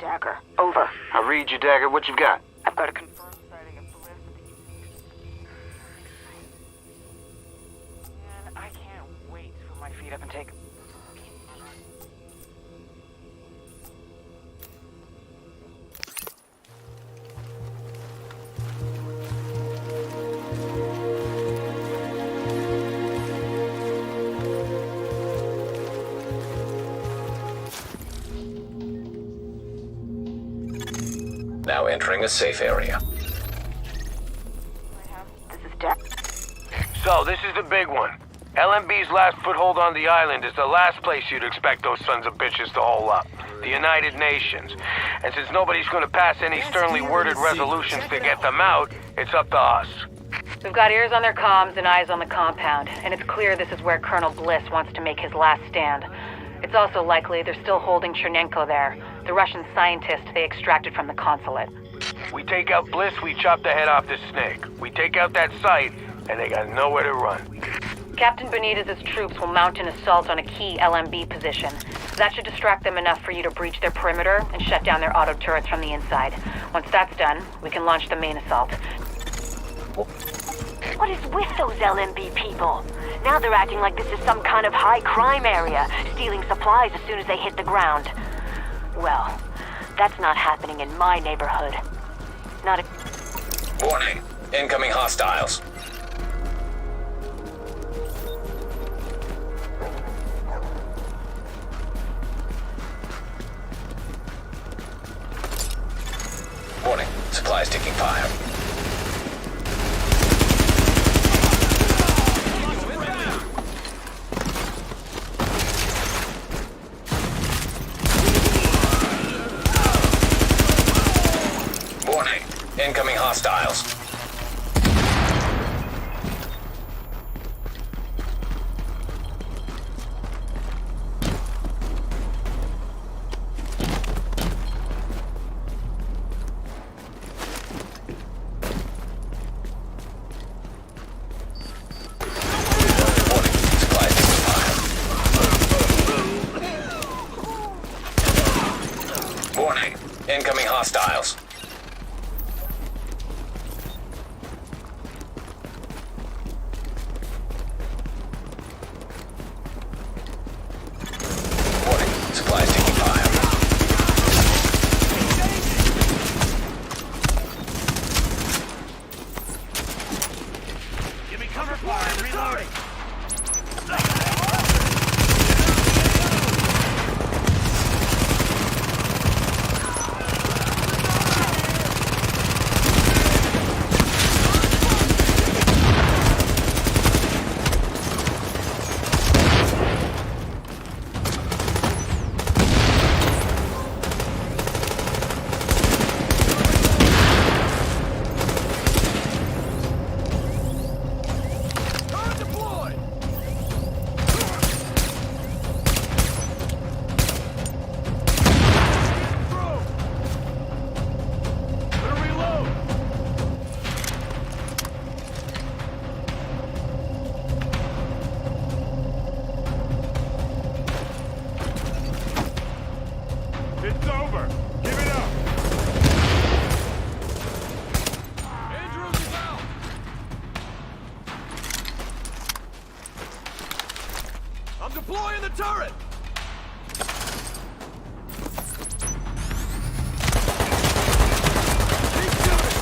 Dagger. Over. I'll read you, Dagger. What you've got? I've got a confirmed sighting of Bliss. Man, I can't wait to put my feet up and take... Now entering a safe area. This is Dag... So, this is the big one. LMB's last foothold on the island is the last place you'd expect those sons of bitches to hole up. The United Nations. And since nobody's gonna pass any sternly worded resolutions to get them out, it's up to us. We've got ears on their comms and eyes on the compound, and it's clear this is where Colonel Bliss wants to make his last stand. It's also likely they're still holding Chernenko there, the Russian scientist they extracted from the consulate. We take out Bliss, we chop the head off this snake. We take out that site, and they got nowhere to run. Captain Benitez's troops will mount an assault on a key LMB position. That should distract them enough for you to breach their perimeter and shut down their auto turrets from the inside. Once that's done, we can launch the main assault. What is with those LMB people? Now they're acting like this is some kind of high crime area, stealing supplies as soon as they hit the ground. Well, that's not happening in my neighborhood. Not a... Warning. Incoming hostiles. Warning. Supplies taking fire. Warning. Incoming hostiles. Warning. Supplies taking fire. Warning. Incoming hostiles. Warning. Supplies taking fire. Give me cover fire, I'm reloading. It's over. Give it up. Andrews is out. I'm deploying the turret. Keep shooting.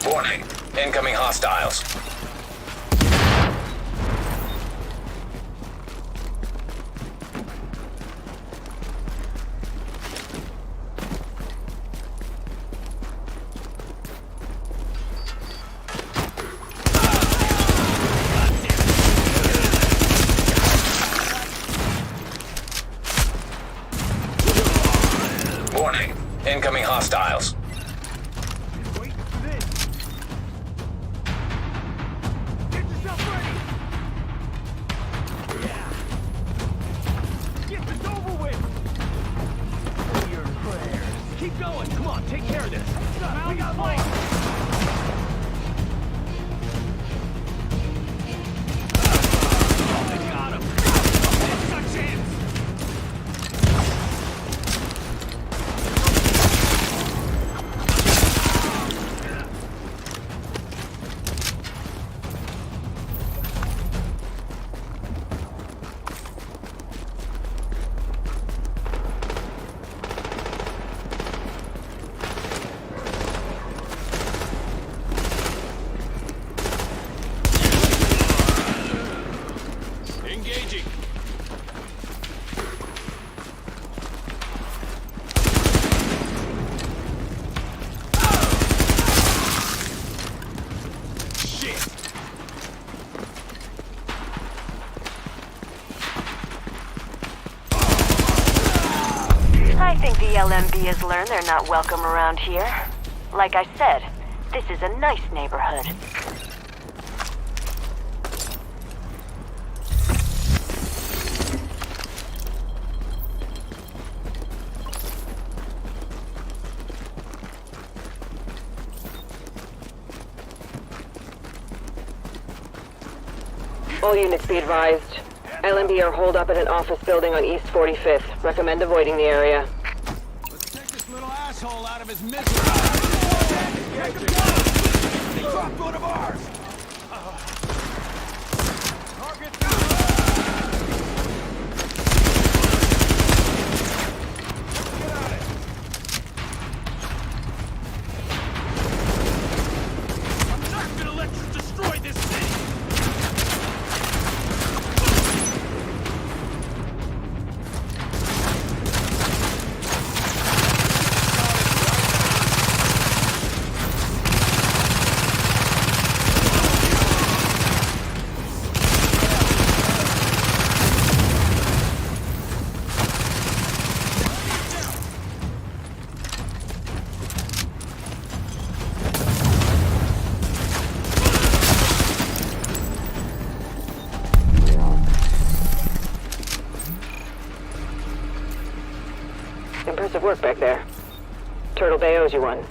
Warning. Incoming hostiles. Warning. Incoming hostiles. Get yourself ready. Get this over with. Your prayers. Keep going. Come on, take care of this. We got light. Oh, they got him. It's a chance. Engaging. Shit. I think the LMB has learned they're not welcome around here. Like I said, this is a nice neighborhood. All units be advised. LMB are holed up at an office building on East 45th. Recommend avoiding the area. Let's take this little asshole out of his misery. Take him down! He dropped one of ours! Target down! Get at it! I'm not gonna let you destroy this city! Impressive work back there. Turtle Bay owes you one.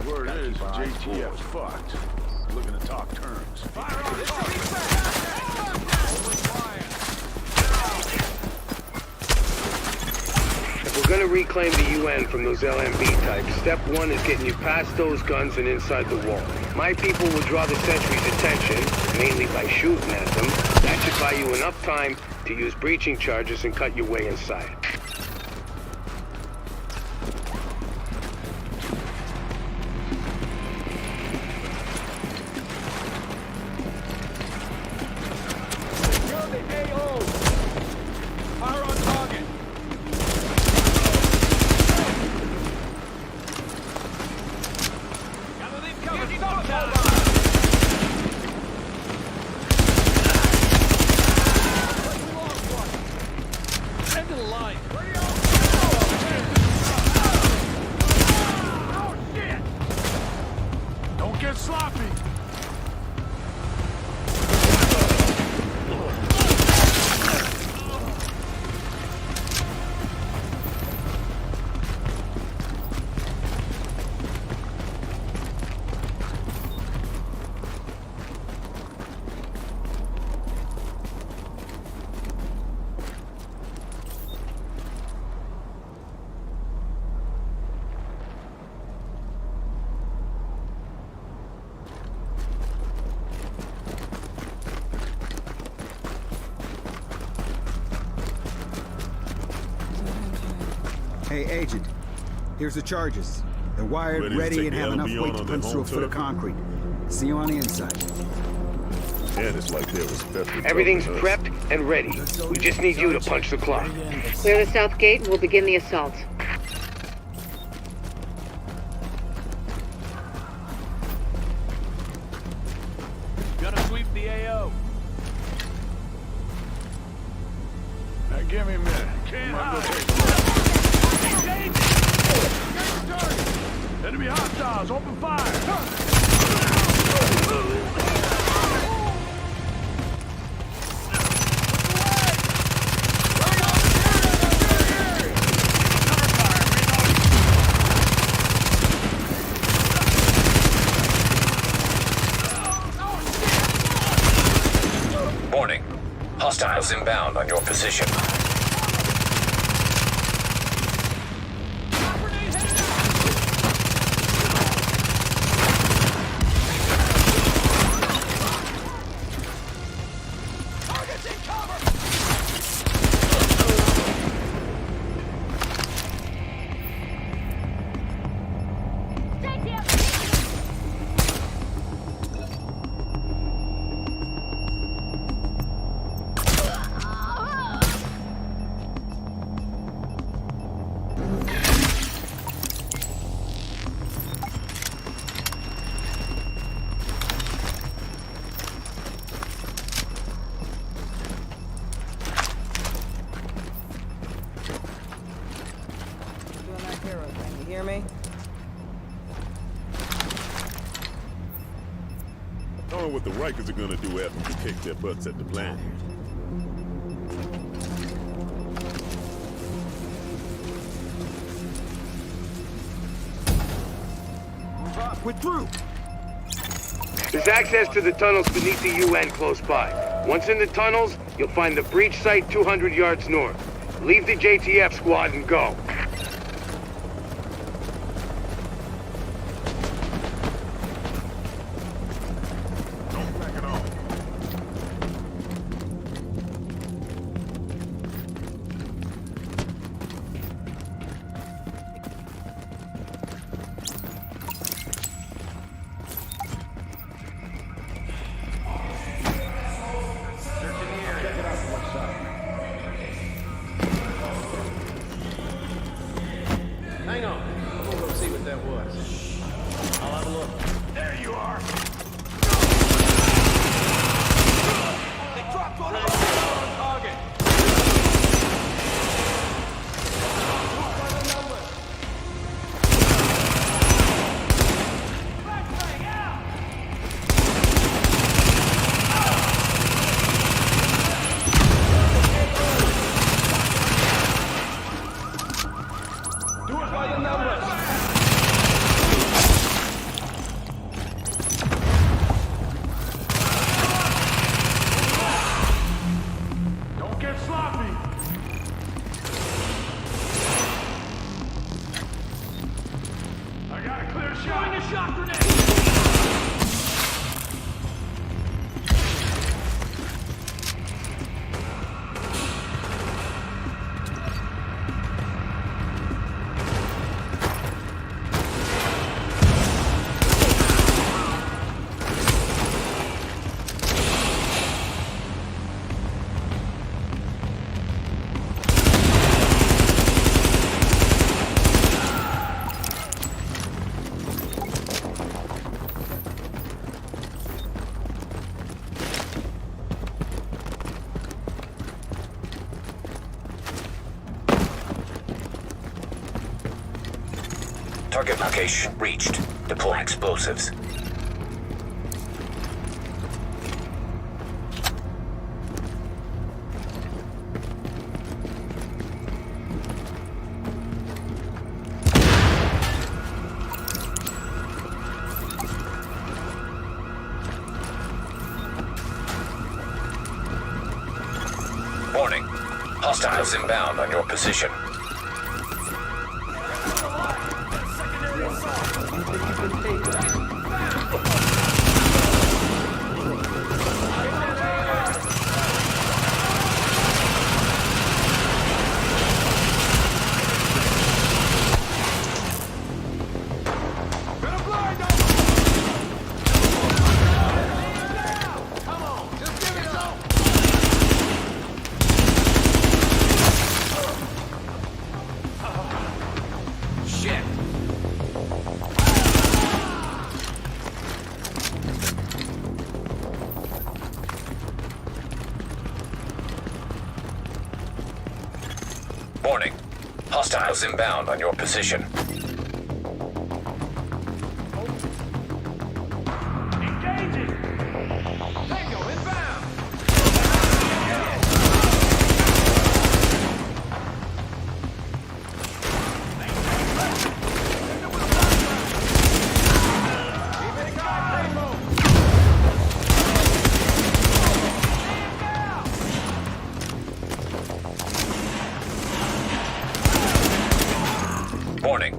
Word is, JTF's fucked. Looking to talk terms. Fire on target! If we're gonna reclaim the UN from those LMB types, step one is getting you past those guns and inside the wall. My people will draw the sentries' attention, mainly by shooting at them. That should buy you enough time to use breaching charges and cut your way inside. Fire on target! Gotta leave cover! End of the line! Oh, shit! Don't get sloppy! Hey, Agent. Here's the charges. They're wired, ready, and have enough weight to punch through a foot of concrete. See you on the inside. And it's like there was special. Everything's prepped and ready. We just need you to punch the clock. Clear the south gate and we'll begin the assault. Gonna sweep the AO. Now give me a minute. Can't hide. Enemy hostiles, open fire! Warning. Hostiles inbound on your position. You hear me? I don't know what the Rikers are gonna do after we kick their butts at the plant. We're through! There's access to the tunnels beneath the UN close by. Once in the tunnels, you'll find the breach site 200 yards north. Leave the JTF squad and go. Don't back it off. Target location reached. Deploy explosives. Warning. Hostiles inbound on your position. Warning. Hostiles inbound on your position. Warning.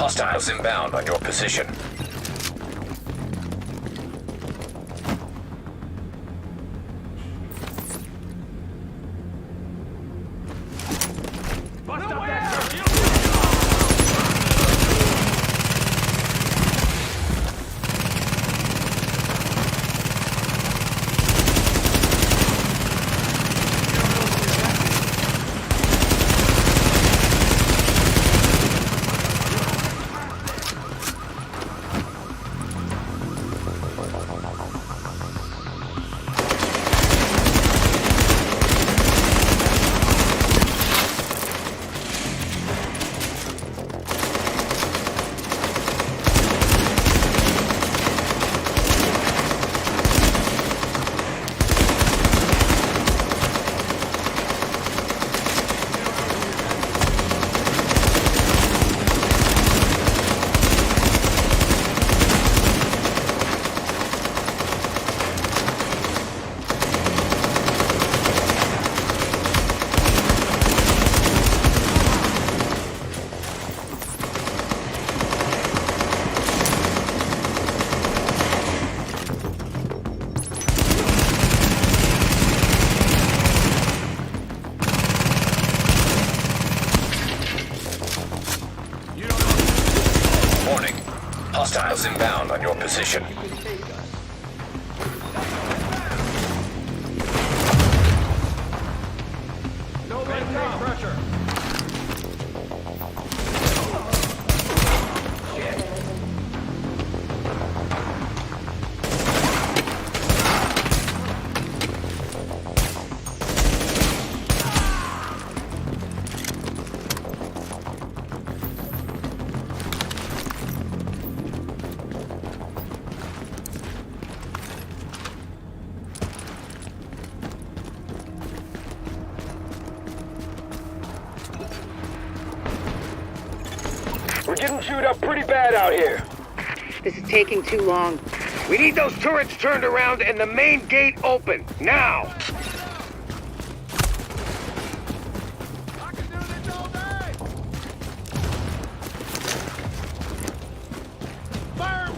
Hostiles inbound on your position. Warning. Hostiles inbound on your position. We're getting chewed up pretty bad out here. This is taking too long. We need those turrets turned around and the main gate open, now! I can do this all day. Fire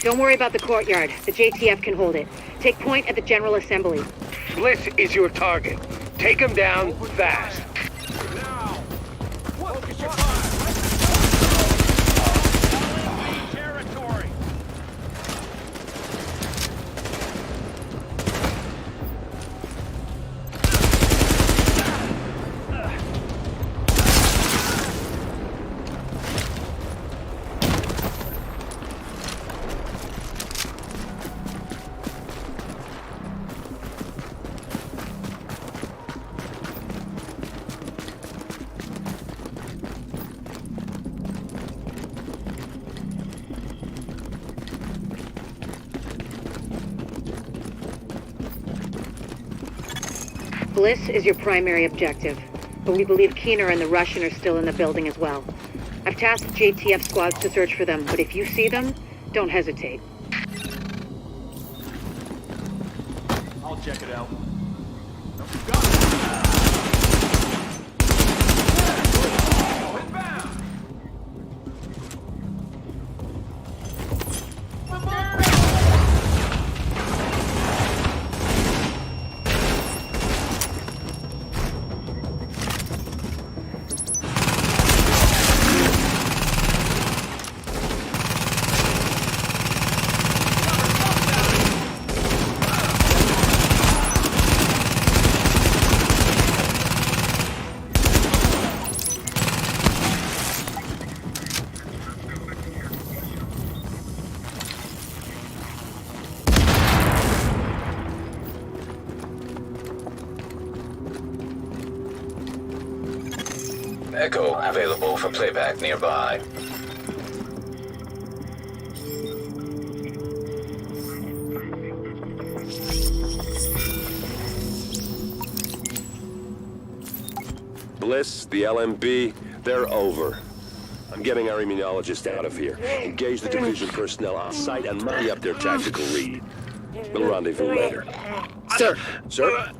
Don't worry about the courtyard. The JTF can hold it. Take point at the General Assembly. Bliss is your target. Take him down fast. Now! Focus your fire! LMB territory! Bliss is your primary objective, but we believe Keener and the Russian are still in the building as well. I've tasked JTF squads to search for them, but if you see them, don't hesitate. I'll check it out. Echo available for playback nearby. Bliss, the LMB, they're over. I'm getting our immunologist out of here. Engage the division personnel on site and money up their tactical lead. We'll rendezvous later. Sir! Sir?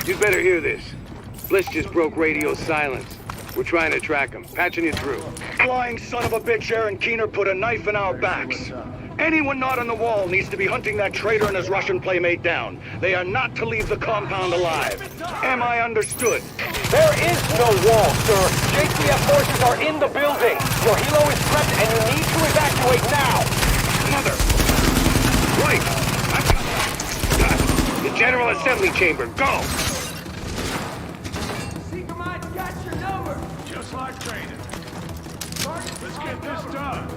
You better hear this. Bliss just broke radio silence. We're trying to track him. Patching you through. Flying son of a bitch, Aaron Keener put a knife in our backs. Anyone not on the wall needs to be hunting that traitor and his Russian playmate down. They are not to leave the compound alive. Am I understood? There is no wall, sir. JTF forces are in the building. Your helo is prepped and you need to evacuate now. Mother! Wait! The General Assembly Chamber. Go! Just like training. Let's get this done.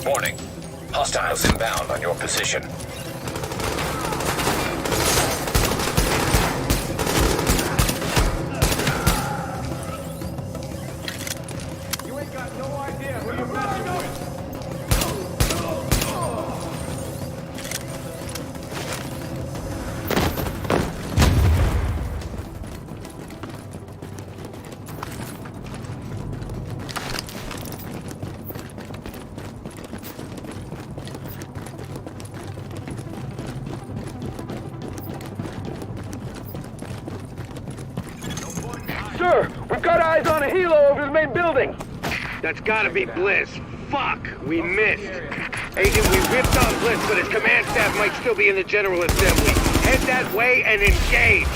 Warning. Hostiles inbound on your position. You ain't got no idea who you're messing with. Sir, we've got eyes on a helo over the main building. That's gotta be Bliss. Fuck, we missed. Agent, we ripped on Bliss, but his command staff might still be in the General Assembly. Head that way and engage.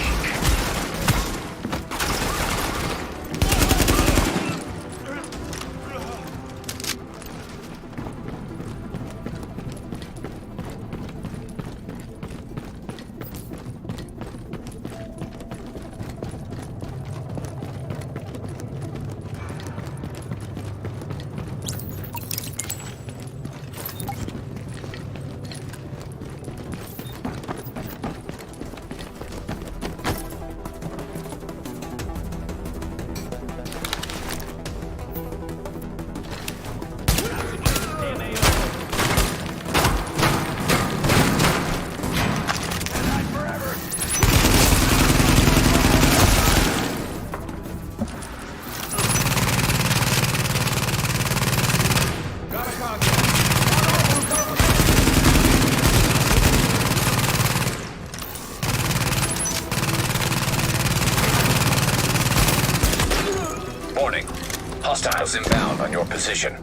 Hostiles inbound on your position.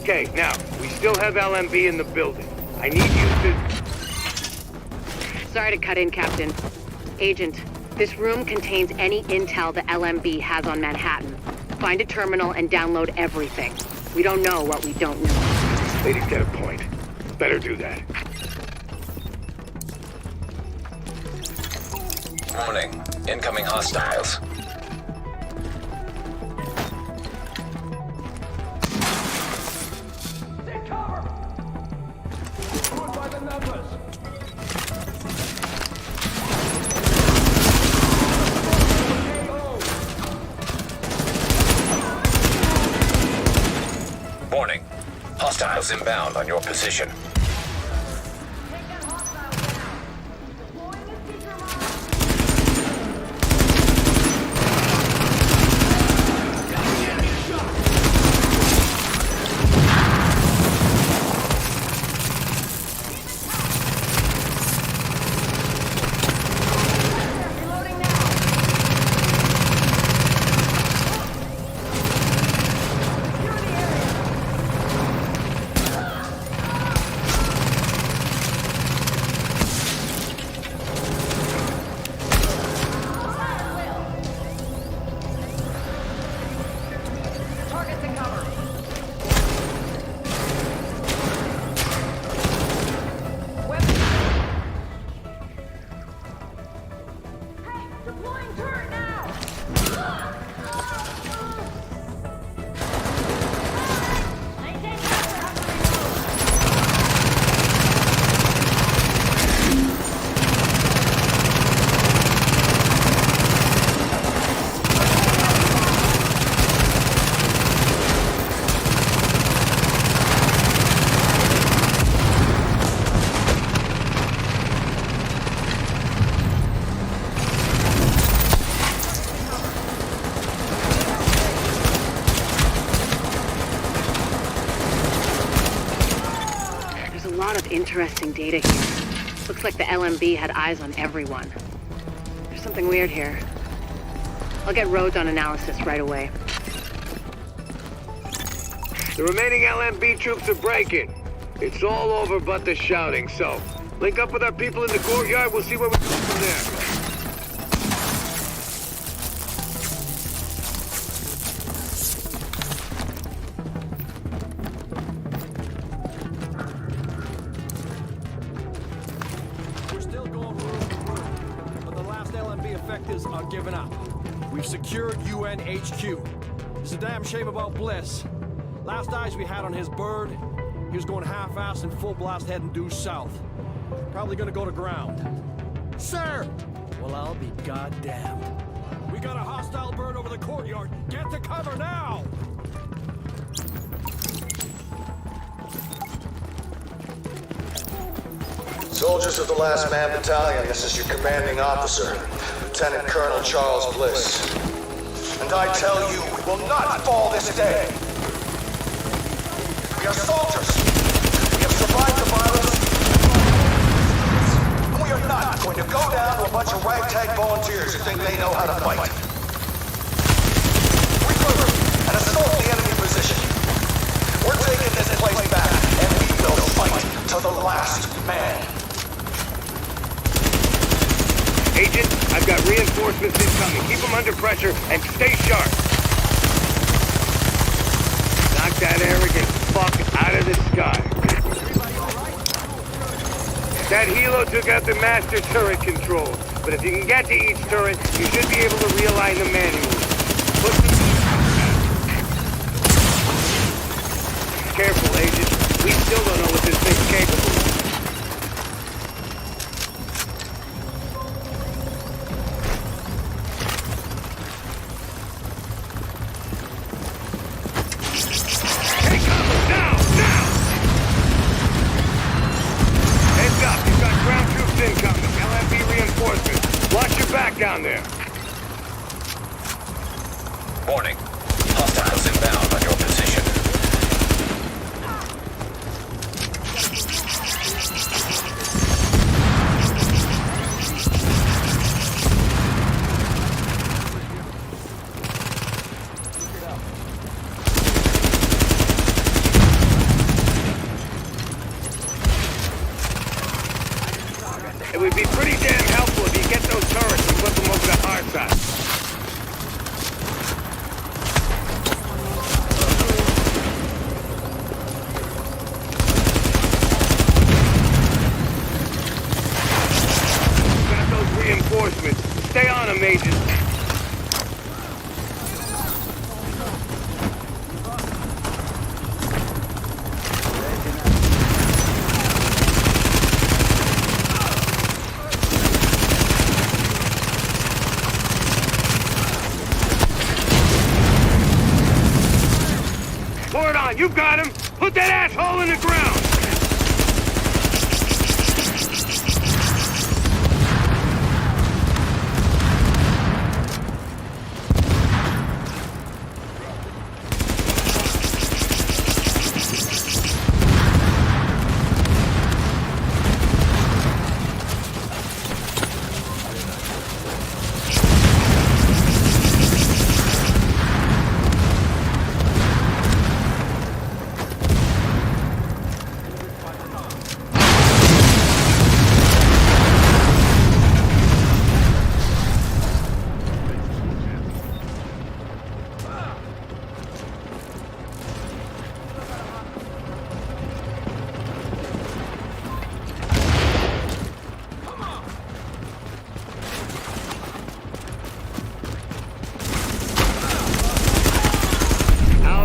Okay, now, we still have LMB in the building. I need you to... Sorry to cut in, Captain. Agent, this room contains any intel the LMB has on Manhattan. Find a terminal and download everything. We don't know what we don't know. Ladies get a point. Better do that. Warning. Incoming hostiles. Warning. Hostiles inbound on your position. Interesting data here. Looks like the LMB had eyes on everyone. There's something weird here. I'll get Rhodes on analysis right away. The remaining LMB troops are breaking. It's all over but the shouting, so link up with our people in the courtyard. We'll see where we go from there. LMB effectives are giving up. We've secured UN HQ. It's a damn shame about Bliss. Last eyes we had on his bird, he was going half-assed and full blast heading due south. Probably gonna go to ground. Sir! Well, I'll be goddamned. We got a hostile bird over the courtyard. Get to cover now! Soldiers of the Last Man Battalion, this is your commanding officer, Lieutenant Colonel Charles Bliss. And I tell you, we will not fall this day. We are soldiers. We have survived the violence. And we are not going to go down to a bunch of ragtag volunteers who think they know how to fight. Regroup and assault the enemy position. We're taking this place back, and we will fight to the last man. Agent, I've got reinforcements incoming. Keep them under pressure and stay sharp. Knock that arrogant fuck out of the sky. That helo took out the master turret control. But if you can get to each turret, you should be able to realign them manually. Careful, Agent. We still don't know what this thing's capable of. Down there. Warning. Hostiles inbound on your position. It would be pretty damn helpful if you get those turrets and flip them over to our side. Got those reinforcements. Stay on them, Agent. You got him! Put that asshole in the ground!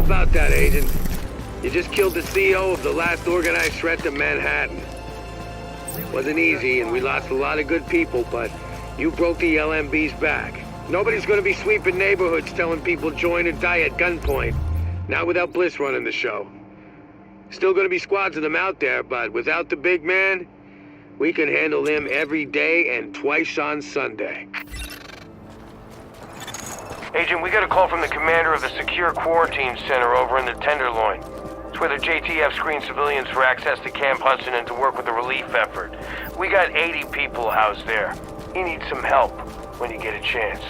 About that, Agent. You just killed the CEO of the last organized threat to Manhattan. Wasn't easy, and we lost a lot of good people, but you broke the LMB's back. Nobody's gonna be sweeping neighborhoods telling people join or die at gunpoint. Not without Bliss running the show. Still gonna be squads of them out there, but without the big man, we can handle them every day and twice on Sunday. Agent, we got a call from the commander of the Secure Quarantine Center over in the Tenderloin. It's where the JTF screens civilians for access to Camp Hudson and to work with the relief effort. We got 80 people housed there. You need some help when you get a chance.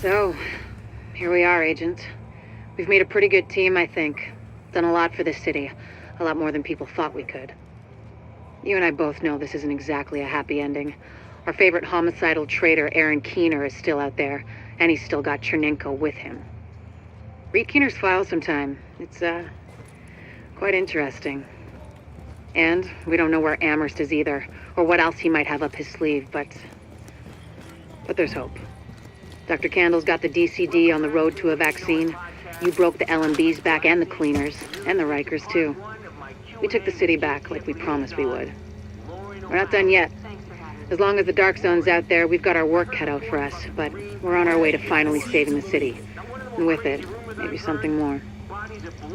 So, here we are, Agent. We've made a pretty good team, I think. Done a lot for this city. A lot more than people thought we could. You and I both know this isn't exactly a happy ending. Our favorite homicidal traitor, Aaron Keener, is still out there, and he's still got Chernenko with him. Read Keener's file sometime. It's, quite interesting. And we don't know where Amherst is either, or what else he might have up his sleeve, but there's hope. Dr. Candle's got the DCD on the road to a vaccine. You broke the LMB's back and the cleaners, and the Rikers too. We took the city back like we promised we would. We're not done yet. As long as the Dark Zone's out there, we've got our work cut out for us, but we're on our way to finally saving the city. And with it, maybe something more.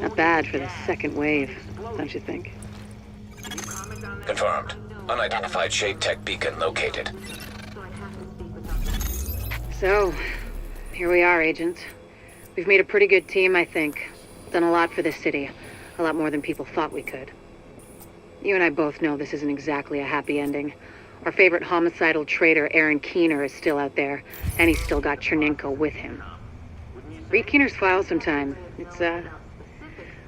Not bad for the second wave, don't you think? Confirmed. Unidentified Shade Tech beacon located. So, here we are, Agent. We've made a pretty good team, I think. Done a lot for this city. A lot more than people thought we could. You and I both know this isn't exactly a happy ending. Our favorite homicidal traitor, Aaron Keener, is still out there, and he's still got Chernenko with him. Read Keener's file sometime. It's,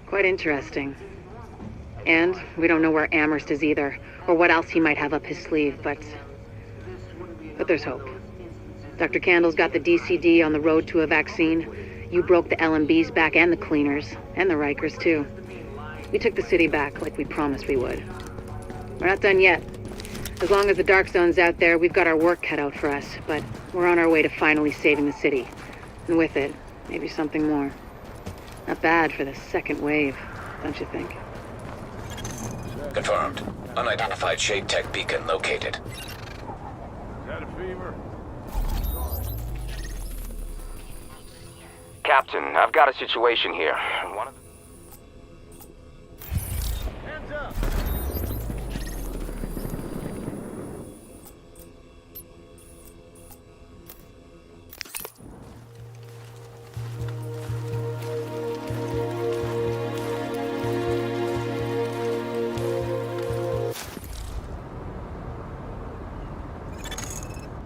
quite interesting. And we don't know where Amherst is either, or what else he might have up his sleeve, but there's hope. Dr. Candle's got the DCD on the road to a vaccine. You broke the LMB's back and the cleaners, and the Rikers too. We took the city back like we promised we would. We're not done yet. As long as the Dark Zone's out there, we've got our work cut out for us, but we're on our way to finally saving the city. And with it, maybe something more. Not bad for the second wave, don't you think? Confirmed. Unidentified Shade Tech beacon located. Got a fever? Captain, I've got a situation here. Hands up!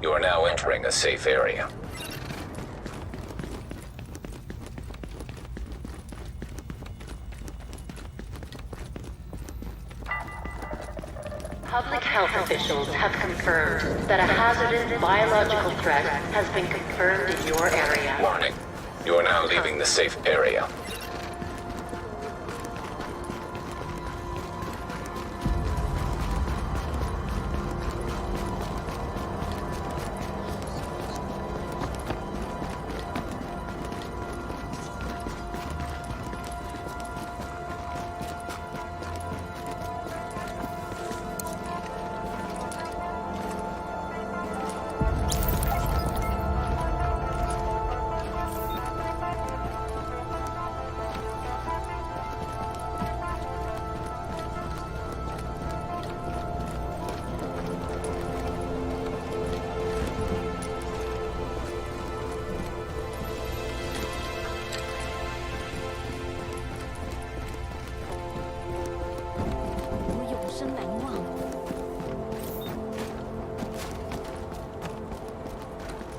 You are now entering a safe area. Public health officials have confirmed that a hazardous biological threat has been confirmed in your area. Warning. You are now leaving the safe area.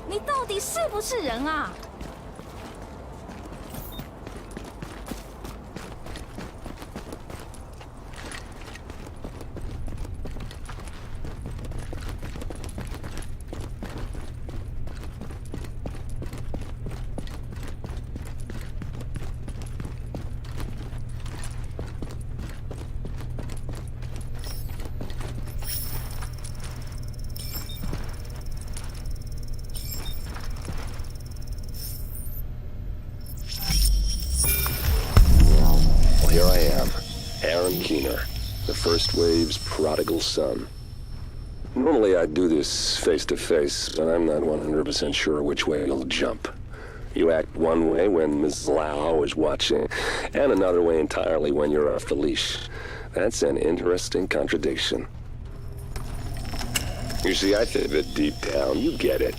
你到底是不是人啊？Here I am, Aaron Keener, the first wave's prodigal son. Normally I'd do this face-to-face, but I'm not 100% sure which way you'll jump. You act one way when Ms. Lau is watching, and another way entirely when you're off the leash. That's an interesting contradiction. You see, I think that deep down, you get it.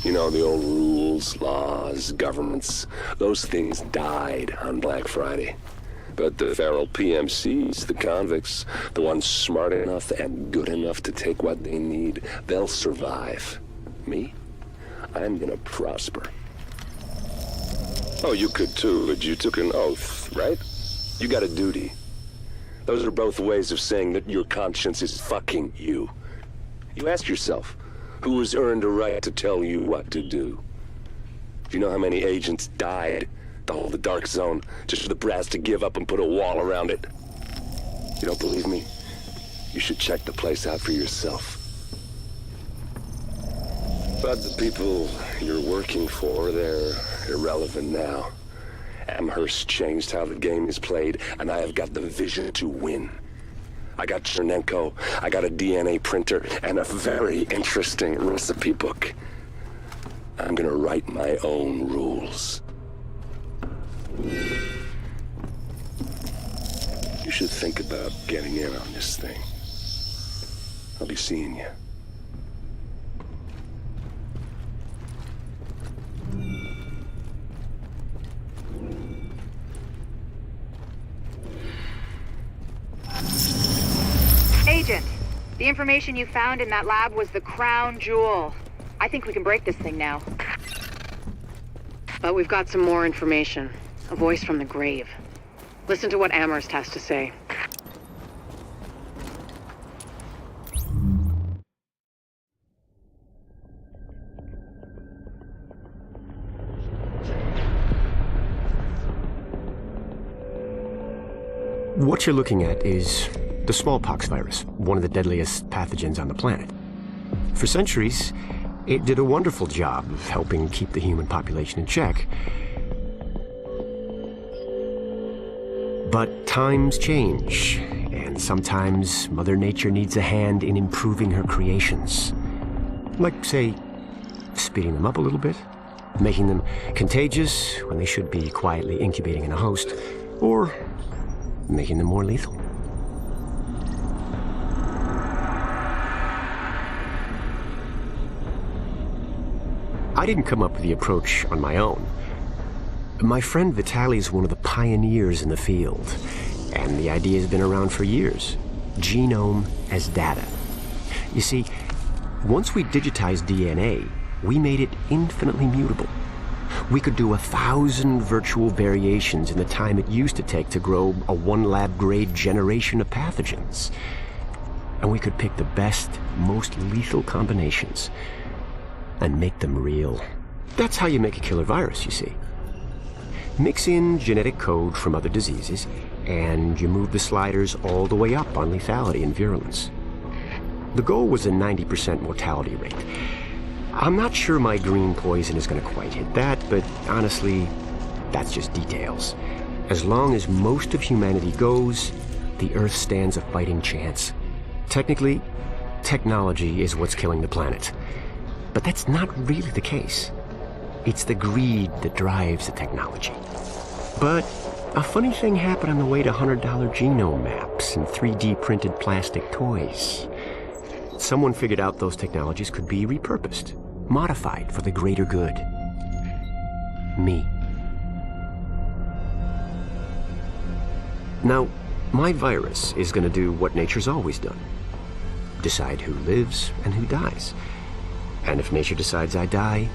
You know, the old rules, laws, governments, those things died on Black Friday. But the feral PMCs, the convicts, the ones smart enough and good enough to take what they need, they'll survive. Me? I'm gonna prosper. Oh, you could too, but you took an oath, right? You got a duty. Those are both ways of saying that your conscience is fucking you. You ask yourself, who has earned a right to tell you what to do? Do you know how many agents died to hold the Dark Zone just for the brass to give up and put a wall around it? You don't believe me? You should check the place out for yourself. But the people you're working for, they're irrelevant now. Amherst changed how the game is played, and I have got the vision to win. I got Chernenko, I got a DNA printer, and a very interesting recipe book. I'm gonna write my own rules. You should think about getting in on this thing. I'll be seeing you. Agent, the information you found in that lab was the crown jewel. I think we can break this thing now. But we've got some more information. A voice from the grave. Listen to what Amherst has to say. What you're looking at is the smallpox virus, one of the deadliest pathogens on the planet. For centuries, it did a wonderful job of helping keep the human population in check. But times change, and sometimes Mother Nature needs a hand in improving her creations. Like, say, speeding them up a little bit, making them contagious when they should be quietly incubating in a host, or making them more lethal. I didn't come up with the approach on my own. My friend Vitaly is one of the pioneers in the field, and the idea has been around for years. Genome as data. You see, once we digitized DNA, we made it infinitely mutable. We could do 1,000 virtual variations in the time it used to take to grow a 1 lab-grade generation of pathogens. And we could pick the best, most lethal combinations and make them real. That's how you make a killer virus, you see. Mix in genetic code from other diseases, and you move the sliders all the way up on lethality and virulence. The goal was a 90% mortality rate. I'm not sure my green poison is going to quite hit that, but honestly, that's just details. As long as most of humanity goes, the Earth stands a fighting chance. Technically, technology is what's killing the planet. But that's not really the case. It's the greed that drives the technology. But a funny thing happened on the way to $100 genome maps and 3D printed plastic toys. Someone figured out those technologies could be repurposed, modified for the greater good. Me. Now, my virus is going to do what nature's always done. Decide who lives and who dies. And if nature decides I die,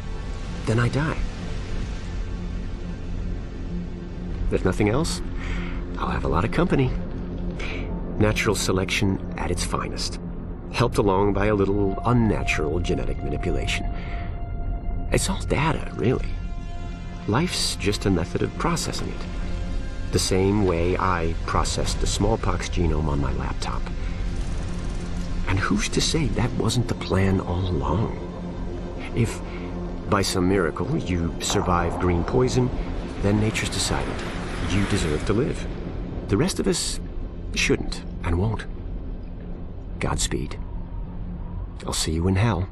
then I die. If nothing else, I'll have a lot of company. Natural selection at its finest, helped along by a little unnatural genetic manipulation. It's all data, really. Life's just a method of processing it. The same way I processed the smallpox genome on my laptop. And who's to say that wasn't the plan all along? If, by some miracle, you survive green poison, then nature's decided you deserve to live. The rest of us shouldn't and won't. Godspeed. I'll see you in hell.